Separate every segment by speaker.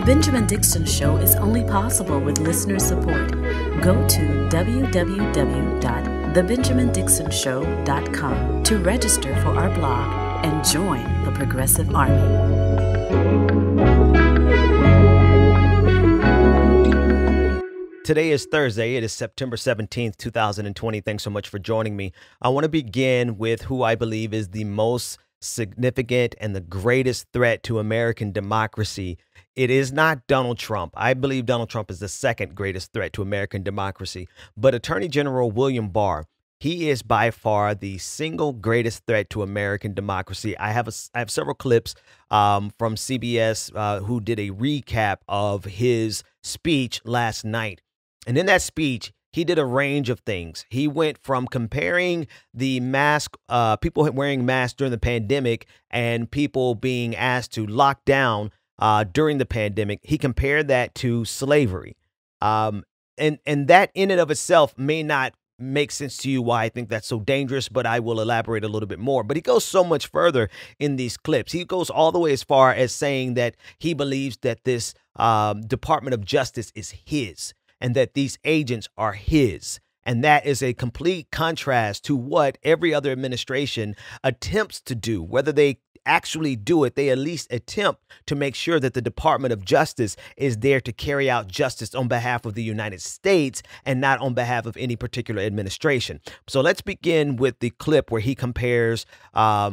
Speaker 1: The Benjamin Dixon Show is only possible with listener support. Go to www.thebenjamindixonshow.com to register for our blog and join the Progressive Army.
Speaker 2: Today is Thursday. It is September 17th, 2020. Thanks so much for joining me. I want to begin with who I believe is the most significant and the greatest threat to American democracy. It is not Donald Trump. I believe Donald Trump is the second greatest threat to American democracy. But Attorney General William Barr, he is by far the single greatest threat to American democracy. I have several clips from CBS who did a recap of his speech last night. And in that speech, he did a range of things. He went from comparing the mask, people wearing masks during the pandemic and people being asked to lock down during the pandemic. He compared that to slavery. And that in and of itself may not make sense to you why I think that's so dangerous, but I will elaborate a little bit more. But he goes so much further in these clips. He goes all the way as far as saying that he believes that this Department of Justice is his, and that these agents are his. And that is a complete contrast to what every other administration attempts to do. Whether they actually do it, they at least attempt to make sure that the Department of Justice is there to carry out justice on behalf of the United States and not on behalf of any particular administration. So let's begin with the clip where he compares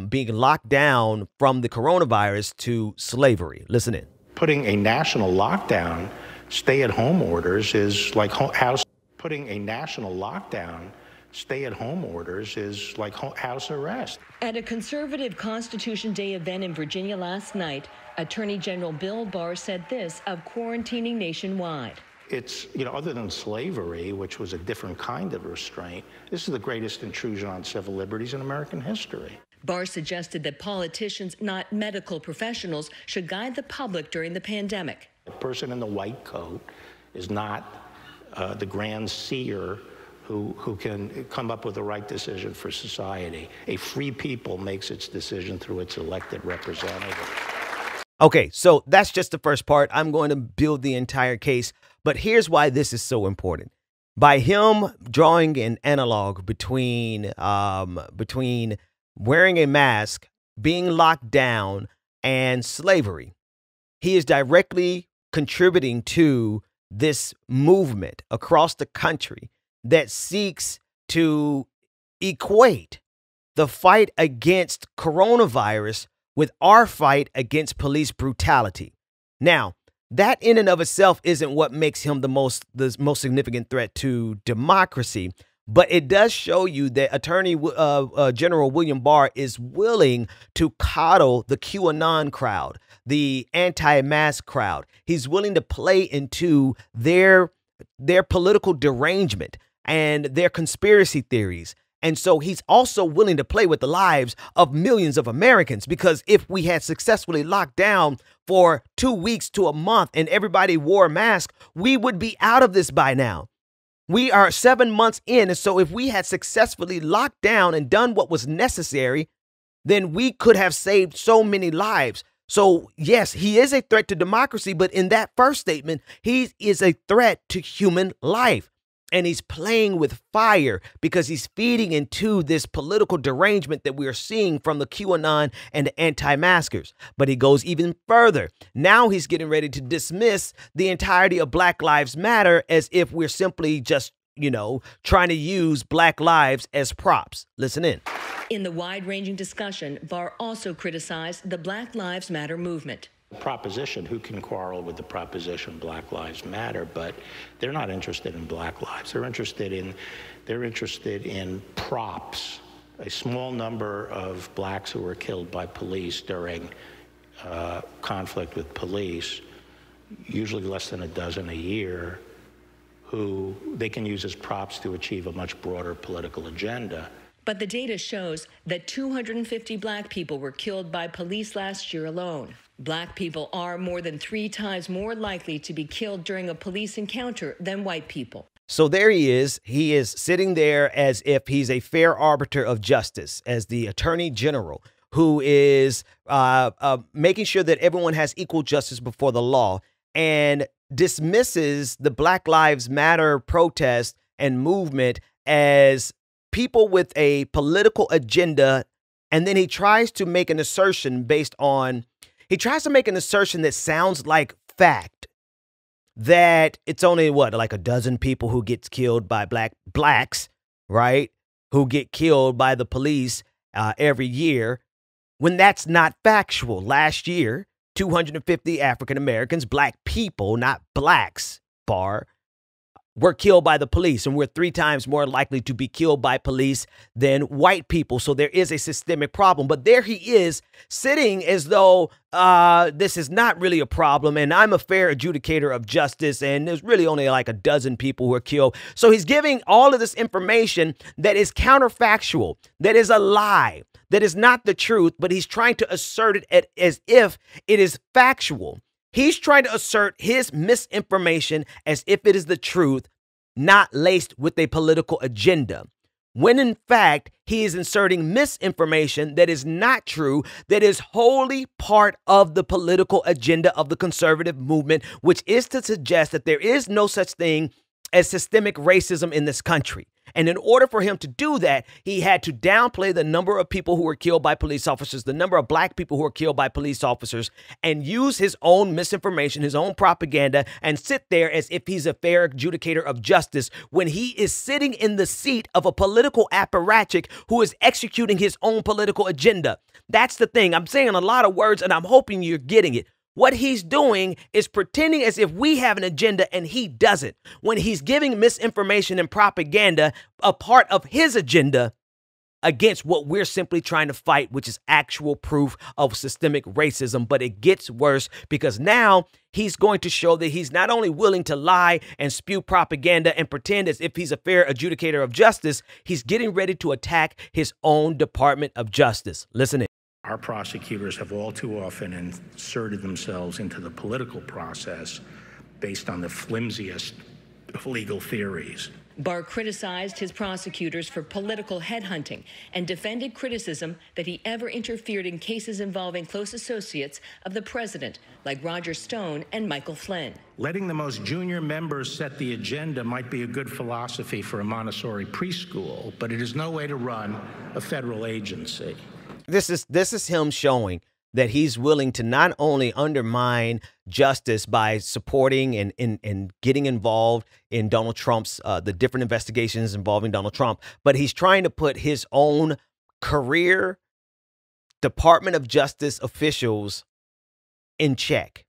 Speaker 2: being locked down from the coronavirus to slavery. Listen in.
Speaker 3: Putting a national lockdown, stay-at-home orders is like house. Putting a national lockdown, stay-at-home orders is like house arrest.
Speaker 4: At a conservative Constitution Day event in Virginia last night, Attorney General Bill Barr said this of quarantining nationwide.
Speaker 3: It's, other than slavery, which was a different kind of restraint, this is the greatest intrusion on civil liberties in American history.
Speaker 4: Barr suggested that politicians, not medical professionals, should guide the public during the pandemic.
Speaker 3: The person in the white coat is not the grand seer who can come up with the right decision for society. A free people makes its decision through its elected representative.
Speaker 2: Okay, so that's just the first part. I'm going to build the entire case, but here's why this is so important. By him drawing an analog between wearing a mask, being locked down, and slavery, he is directly contributing to this movement across the country that seeks to equate the fight against coronavirus with our fight against police brutality. Now, that in and of itself isn't what makes him the most significant threat to democracy, but it does show you that Attorney General William Barr is willing to coddle the QAnon crowd, the anti-mask crowd. He's willing to play into their political derangement and their conspiracy theories. And so he's also willing to play with the lives of millions of Americans, because if we had successfully locked down for 2 weeks to a month and everybody wore a mask, we would be out of this by now. We are 7 months in, and so if we had successfully locked down and done what was necessary, then we could have saved so many lives. So yes, he is a threat to democracy, but in that first statement, he is a threat to human life. And he's playing with fire because he's feeding into this political derangement that we are seeing from the QAnon and the anti-maskers. But he goes even further. Now he's getting ready to dismiss the entirety of Black Lives Matter as if we're simply just, trying to use Black lives as props. Listen in.
Speaker 4: In the wide-ranging discussion, Barr also criticized the Black Lives Matter movement.
Speaker 3: Proposition, who can quarrel with the proposition Black Lives Matter, but they're not interested in Black lives. They're interested in props. A small number of blacks who were killed by police during conflict with police, usually less than a dozen a year, who they can use as props to achieve a much broader political agenda.
Speaker 4: But the data shows that 250 black people were killed by police last year alone. Black people are more than 3 times more likely to be killed during a police encounter than white people.
Speaker 2: So there he is. He is sitting there as if he's a fair arbiter of justice, as the Attorney General, who is making sure that everyone has equal justice before the law. and dismisses the Black Lives Matter protest and movement as people with a political agenda. And then he tries to make an assertion that sounds like fact, that it's only like a dozen people who gets killed by blacks, right? Who get killed by the police every year, when that's not factual. Last year, 250 African Americans, black people, not blacks, were killed by the police, and we're 3 times more likely to be killed by police than white people. So there is a systemic problem. But there he is sitting as though this is not really a problem, and I'm a fair adjudicator of justice, and there's really only like a dozen people who are killed. So he's giving all of this information that is counterfactual, that is a lie, that is not the truth, but he's trying to assert it as if it is factual. He's trying to assert his misinformation as if it is the truth, not laced with a political agenda, when in fact he is inserting misinformation that is not true, that is wholly part of the political agenda of the conservative movement, which is to suggest that there is no such thing as systemic racism in this country. And in order for him to do that, he had to downplay the number of people who were killed by police officers, the number of black people who were killed by police officers, and use his own misinformation, his own propaganda, and sit there as if he's a fair adjudicator of justice when he is sitting in the seat of a political apparatchik who is executing his own political agenda. That's the thing. I'm saying a lot of words, and I'm hoping you're getting it. What he's doing is pretending as if we have an agenda and he doesn't, when he's giving misinformation and propaganda a part of his agenda against what we're simply trying to fight, which is actual proof of systemic racism. But it gets worse, because now he's going to show that he's not only willing to lie and spew propaganda and pretend as if he's a fair adjudicator of justice, he's getting ready to attack his own Department of Justice. Listen in.
Speaker 3: Our prosecutors have all too often inserted themselves into the political process based on the flimsiest of legal theories.
Speaker 4: Barr criticized his prosecutors for political headhunting and defended criticism that he ever interfered in cases involving close associates of the president, like Roger Stone and Michael Flynn.
Speaker 3: Letting the most junior members set the agenda might be a good philosophy for a Montessori preschool, but it is no way to run a federal agency.
Speaker 2: This is him showing that he's willing to not only undermine justice by supporting and getting involved in Donald Trump's, the different investigations involving Donald Trump, but he's trying to put his own career Department of Justice officials in check.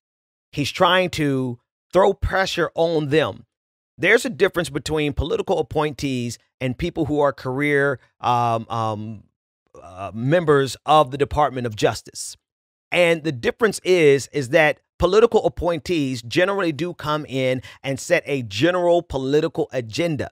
Speaker 2: He's trying to throw pressure on them. There's a difference between political appointees and people who are career members of the Department of Justice. And the difference is that political appointees generally do come in and set a general political agenda.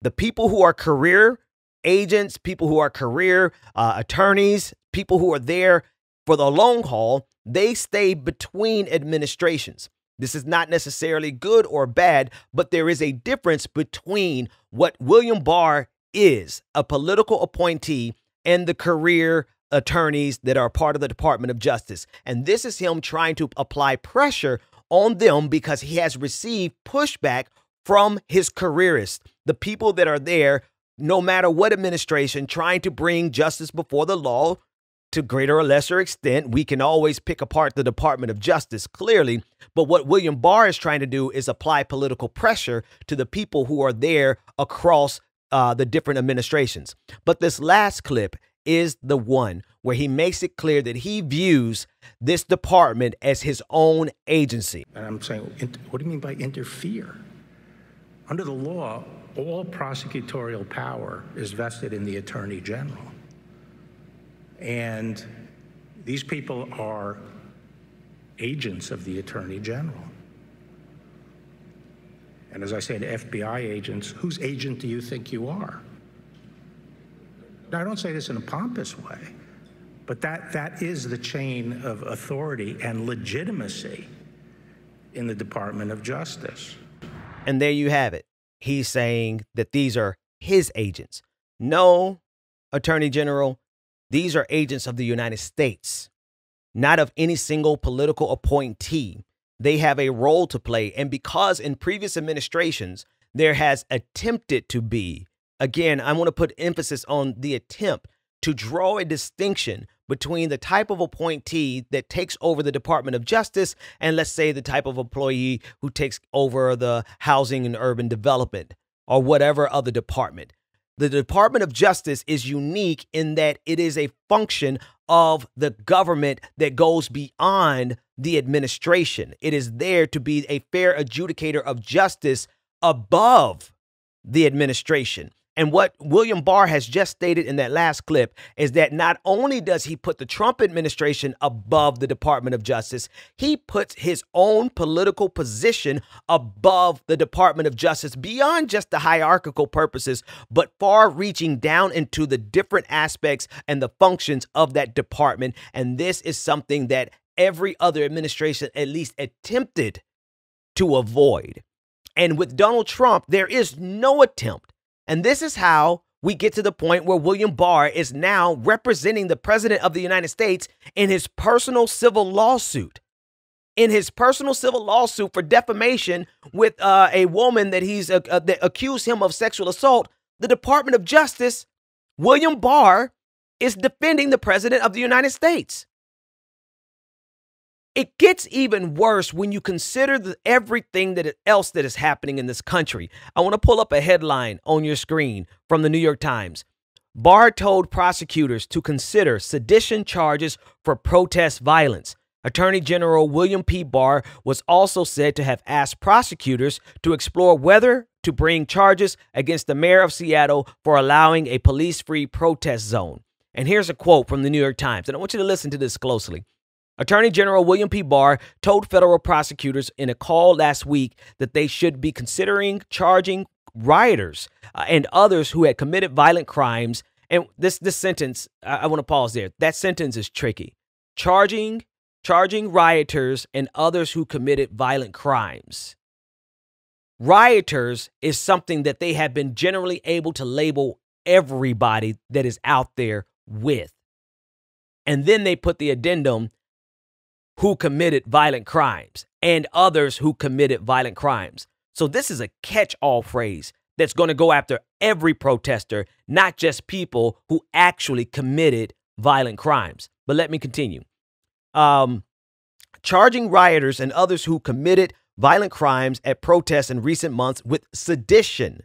Speaker 2: The people who are career agents, people who are career attorneys, people who are there for the long haul, they stay between administrations. This is not necessarily good or bad, but there is a difference between what William Barr is, a political appointee, and the career attorneys that are part of the Department of Justice. And this is him trying to apply pressure on them because he has received pushback from his careerists, the people that are there, no matter what administration, trying to bring justice before the law. To greater or lesser extent, we can always pick apart the Department of Justice, clearly. But what William Barr is trying to do is apply political pressure to the people who are there across the different administrations. But this last clip is the one where he makes it clear that he views this department as his own agency.
Speaker 3: And I'm saying, what do you mean by interfere? Under the law, all prosecutorial power is vested in the Attorney General. And these people are agents of the Attorney General. And as I say to FBI agents, whose agent do you think you are? Now, I don't say this in a pompous way, but that is the chain of authority and legitimacy in the Department of Justice.
Speaker 2: And there you have it. He's saying that these are his agents. No, Attorney General, these are agents of the United States, not of any single political appointee. they have a role to play. And because in previous administrations, there has attempted to be, again, I want to put emphasis on the attempt to draw a distinction between the type of appointee that takes over the Department of Justice and, let's say, the type of employee who takes over the Housing and Urban Development or whatever other department. The Department of Justice is unique in that it is a function of the government that goes beyond the administration. It is there to be a fair adjudicator of justice above the administration. And what William Barr has just stated in that last clip is that not only does he put the Trump administration above the Department of Justice, he puts his own political position above the Department of Justice beyond just the hierarchical purposes, but far reaching down into the different aspects and the functions of that department. And this is something that every other administration at least attempted to avoid. And with Donald Trump, there is no attempt. And this is how we get to the point where William Barr is now representing the president of the United States in his personal civil lawsuit. In his personal civil lawsuit for defamation with a woman that that accused him of sexual assault, the Department of Justice, William Barr, is defending the president of the United States. It gets even worse when you consider everything else that is happening in this country. I want to pull up a headline on your screen from the New York Times. Barr told prosecutors to consider sedition charges for protest violence. Attorney General William P. Barr was also said to have asked prosecutors to explore whether to bring charges against the mayor of Seattle for allowing a police-free protest zone. And here's a quote from the New York Times, and I want you to listen to this closely. Attorney General William P. Barr told federal prosecutors in a call last week that they should be considering charging rioters and others who had committed violent crimes. And this sentence, I want to pause there. That sentence is tricky. Charging rioters and others who committed violent crimes. Rioters is something that they have been generally able to label everybody that is out there with. And then they put the addendum, who committed violent crimes and others who committed violent crimes. So this is a catch-all phrase that's going to go after every protester, not just people who actually committed violent crimes. But let me continue. Charging rioters and others who committed violent crimes at protests in recent months with sedition,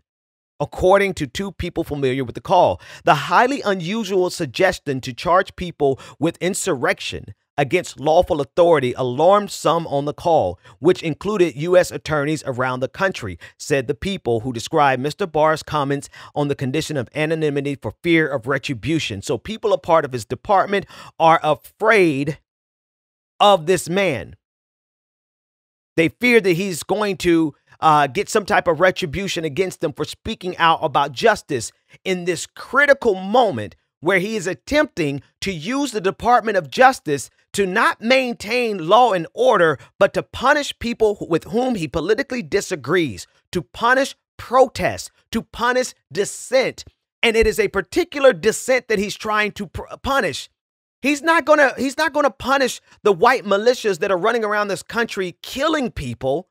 Speaker 2: according to two people familiar with the call. The highly unusual suggestion to charge people with insurrection against lawful authority alarmed some on the call, which included U.S. attorneys around the country, said the people who described Mr. Barr's comments on the condition of anonymity for fear of retribution. So people a part of his department are afraid of this man. They fear that he's going to get some type of retribution against them for speaking out about justice in this critical moment where he is attempting to use the Department of Justice to not maintain law and order, but to punish people with whom he politically disagrees, to punish protest, to punish dissent. And it is a particular dissent that he's trying to punish. He's not gonna punish the white militias that are running around this country killing people.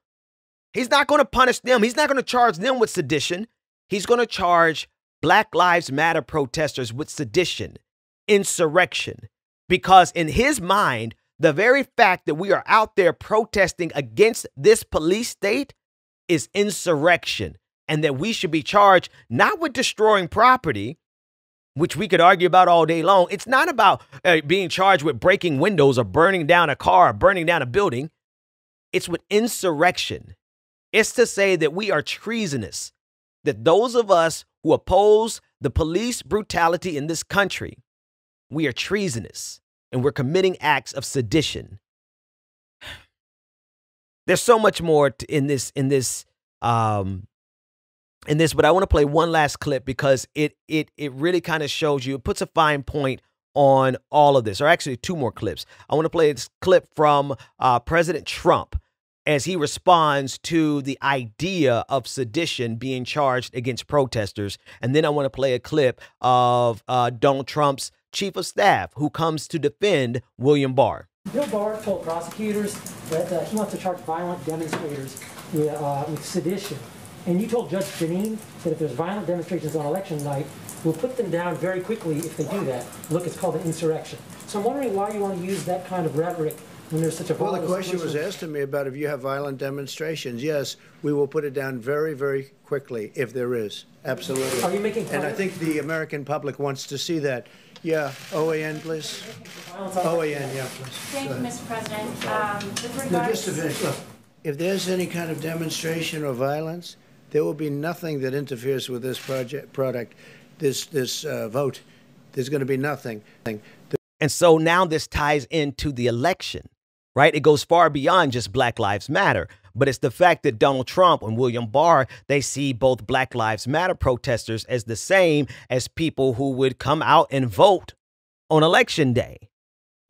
Speaker 2: He's not going to punish them. He's not going to charge them with sedition. He's going to charge Black Lives Matter protesters with sedition, insurrection, because in his mind, the very fact that we are out there protesting against this police state is insurrection, and that we should be charged not with destroying property, which we could argue about all day long. It's not about being charged with breaking windows or burning down a car or burning down a building. It's with insurrection. It's to say that we are treasonous, that those of us who oppose the police brutality in this country, we are treasonous and we're committing acts of sedition. There's so much more in this, but I want to play one last clip because it really kind of shows you, it puts a fine point on all of this, or actually two more clips. I want to play this clip from President Trump as he responds to the idea of sedition being charged against protesters. And then I want to play a clip of Donald Trump's chief of staff who comes to defend William Barr.
Speaker 5: Bill Barr told prosecutors that he wants to charge violent demonstrators with sedition. And you told Judge Jeanine that if there's violent demonstrations on election night, we'll put them down very quickly if they do that. Look, it's called an insurrection. So I'm wondering why you want to use that kind of rhetoric when there's such a
Speaker 6: Well, the question was asked to me about if you have violent demonstrations. Yes, we will put it down very, very quickly if there is. Absolutely.
Speaker 5: Are you making fun
Speaker 6: And I
Speaker 5: of-
Speaker 6: think the American public wants to see that. Yeah, OAN, please. OAN, yeah, please.
Speaker 7: Thank you, Mr. President. With
Speaker 6: No,
Speaker 7: regards
Speaker 6: just to finish, look, if there's any kind of demonstration or violence, there will be nothing that interferes with this vote. There's going to be nothing.
Speaker 2: And so now this ties into the election, right? It goes far beyond just Black Lives Matter, but it's the fact that Donald Trump and William Barr, they see both Black Lives Matter protesters as the same as people who would come out and vote on election day.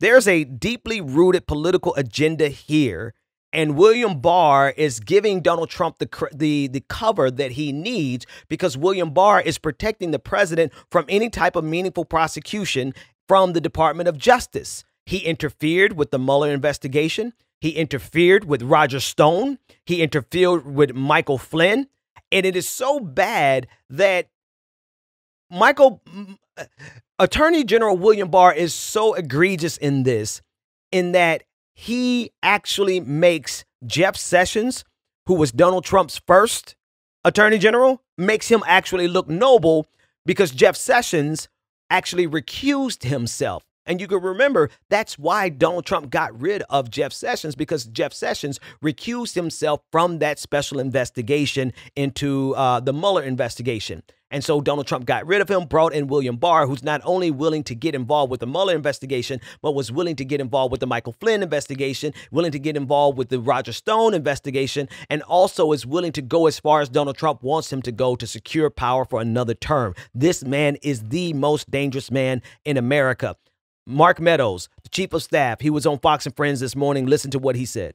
Speaker 2: There's a deeply rooted political agenda here, and William Barr is giving Donald Trump the cover that he needs because William Barr is protecting the president from any type of meaningful prosecution from the Department of Justice. He interfered with the Mueller investigation. He interfered with Roger Stone. He interfered with Michael Flynn. And it is so bad that Attorney General William Barr is so egregious in this, in that he actually makes Jeff Sessions, who was Donald Trump's first Attorney General, makes him actually look noble because Jeff Sessions actually recused himself. And you can remember that's why Donald Trump got rid of Jeff Sessions, because Jeff Sessions recused himself from that special investigation into the Mueller investigation. And so Donald Trump got rid of him, brought in William Barr, who's not only willing to get involved with the Mueller investigation, but was willing to get involved with the Michael Flynn investigation, willing to get involved with the Roger Stone investigation, and also is willing to go as far as Donald Trump wants him to go to secure power for another term. This man is the most dangerous man in America. Mark Meadows, the chief of staff, he was on Fox and Friends this morning. Listen to what he said.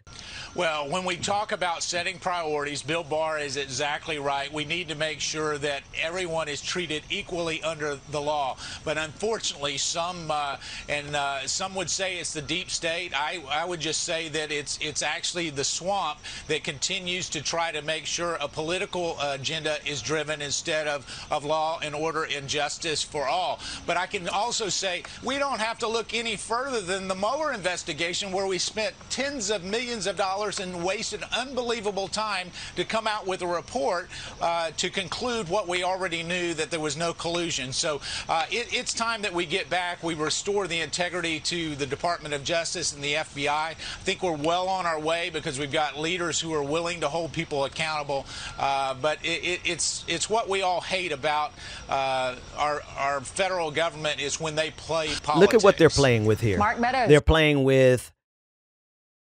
Speaker 8: Well, when we talk about setting priorities, Bill Barr is exactly right. We need to make sure that everyone is treated equally under the law. But unfortunately, some would say it's the deep state. I would just say that it's actually the swamp that continues to try to make sure a political agenda is driven instead of law and order and justice for all. But I can also say we don't have to look any further than the Mueller investigation, where we spent tens of millions of dollars and wasted unbelievable time to come out with a report to conclude what we already knew, that there was no collusion. So it's time that we get back. We restore the integrity to the Department of Justice and the FBI. I think we're well on our way because we've got leaders who are willing to hold people accountable. But it's what we all hate about our federal government is when they play politics.
Speaker 2: Look at what they're playing with here.
Speaker 9: Mark Meadows.
Speaker 2: They're playing with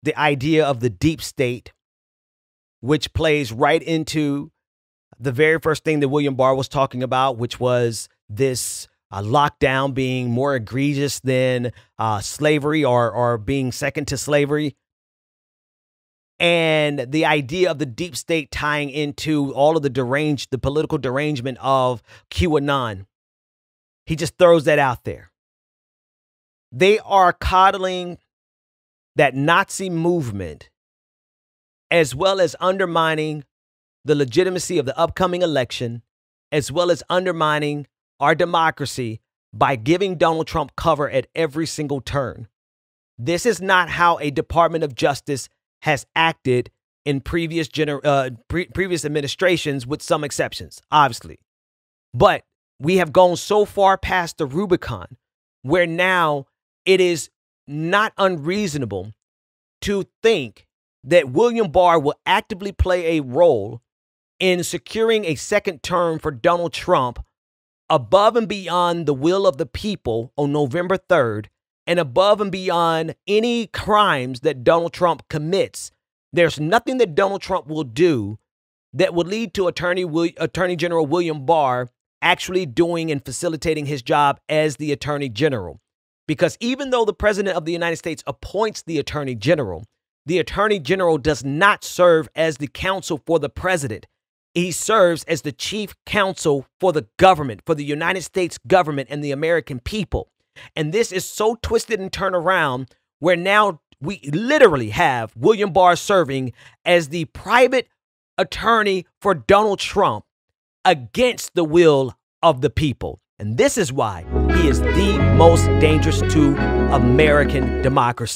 Speaker 2: the idea of the deep state, which plays right into the very first thing that William Barr was talking about, which was this lockdown being more egregious than slavery or being second to slavery. And the idea of the deep state tying into all of the political derangement of QAnon. He just throws that out there. They are coddling that Nazi movement, as well as undermining the legitimacy of the upcoming election, as well as undermining our democracy by giving Donald Trump cover at every single turn. This is not how a Department of Justice has acted in previous administrations, with some exceptions, obviously. But we have gone so far past the Rubicon where now it is not unreasonable to think that William Barr will actively play a role in securing a second term for Donald Trump above and beyond the will of the people on November 3rd, and above and beyond any crimes that Donald Trump commits. There's nothing that Donald Trump will do that would lead to Attorney General William Barr actually doing and facilitating his job as the Attorney General. Because even though the President of the United States appoints the Attorney General does not serve as the counsel for the president. He serves as the chief counsel for the government, for the United States government and the American people. And this is so twisted and turned around where now We literally have William Barr serving as the private attorney for Donald Trump against the will of the people. And this is why he is the most dangerous to American democracy.